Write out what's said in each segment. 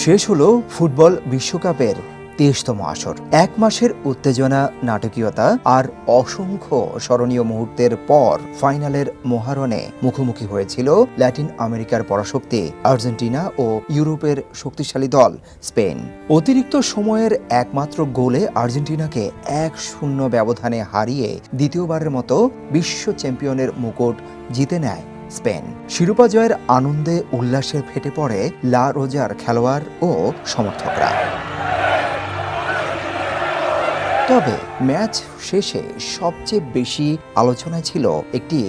শেষ হলো ফুটবল বিশ্বকাপের 23তম আসর। এক মাসের উত্তেজনা, নাটকীয়তা আর অসংখ্য স্মরণীয় মুহূর্তের পর ফাইনালের মহারণে মুখোমুখি হয়েছিল ল্যাটিন আমেরিকার পরাশক্তি আর্জেন্টিনা ও ইউরোপের শক্তিশালী দল স্পেন। অতিরিক্ত সময়ের একমাত্র গোলে আর্জেন্টিনাকে 1-0 ব্যবধানে হারিয়ে দ্বিতীয়বারের মতো বিশ্ব চ্যাম্পিয়নের মুকুট জিতে নেয় স্পেন। শিরোপা জয়ের আনন্দে উল্লাসে ফেটে পড়ে লা রোজার খেলোয়াড় ও সমর্থকরা। তবে ম্যাচ শেষে সবচেয়ে বেশি আলোচনায় ছিল একটি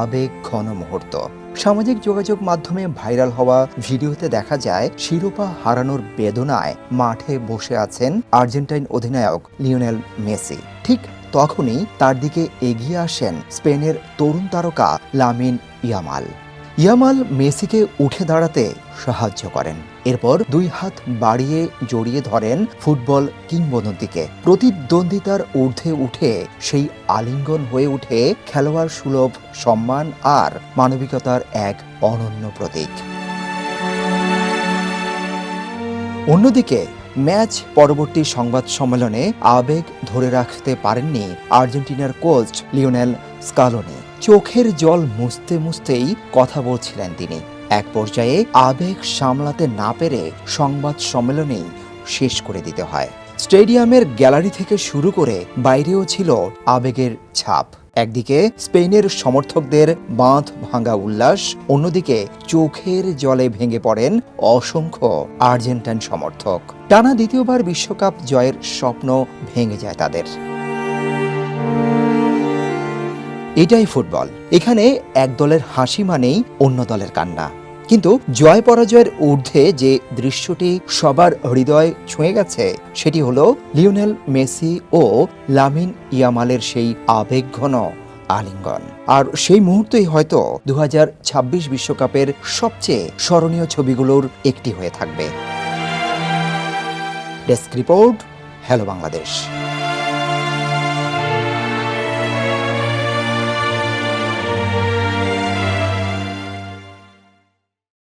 আবেগ ঘন মুহূর্ত। সামাজিক যোগাযোগ মাধ্যমে ভাইরাল হওয়া ভিডিওতে দেখা যায় শিরোপা হারানোর বেদনায় মাঠে বসে আছেন আর্জেন্টাইন অধিনায়ক লিওনেল মেসি। ঠিক তখনই তার দিকে এগিয়ে আসেন স্পেনের তরুণ তারকা লামিন ইয়ামাল মেসিকে উঠে দাঁড়াতে সাহায্য করেন। এরপর দুই হাত বাড়িয়ে জড়িয়ে ধরেন ফুটবল কিংবদন্তিকে। প্রতিদ্বন্দ্বিতার ঊর্ধ্বে উঠে সেই আলিঙ্গন হয়ে ওঠে খেলোয়াড় সুলভ সম্মান আর মানবিকতার এক অনন্য প্রতীক। অন্যদিকে ম্যাচ পরবর্তী সংবাদ সম্মেলনে আবেগ ধরে রাখতে পারেননি আর্জেন্টিনার কোচ লিওনেল স্কালোনি। চোখের জল মুছতে মুছতেই কথা বলছিলেন তিনি। এক পর্যায়ে আবেগ সামলাতে না পেরে সংবাদ সম্মেলনেই শেষ করে দিতে হয়। স্টেডিয়ামের গ্যালারি থেকে শুরু করে বাইরেও ছিল আবেগের ছাপ। একদিকে স্পেনের সমর্থকদের বাঁধ ভাঙা উল্লাস, অন্যদিকে চোখের জলে ভেঙে পড়েন অসংখ্য আর্জেন্টাইন সমর্থক। টানা দ্বিতীয়বার বিশ্বকাপ জয়ের স্বপ্ন ভেঙে যায় তাদের। এটাই ফুটবল। এখানে এক দলের হাসি মানেই অন্য দলের কান্না। কিন্তু জয় পরাজয়ের ঊর্ধ্বে যে দৃশ্যটি সবার হৃদয় ছুঁয়ে গেছে সেটি হলো লিওনেল মেসি ও লামিন ইয়ামালের সেই আবেগঘন আলিঙ্গন। আর সেই মুহূর্তই হয়তো 2026 বিশ্বকাপের সবচেয়ে স্মরণীয় ছবিগুলোর একটি হয়ে থাকবে। Desk report, hello Bangladesh.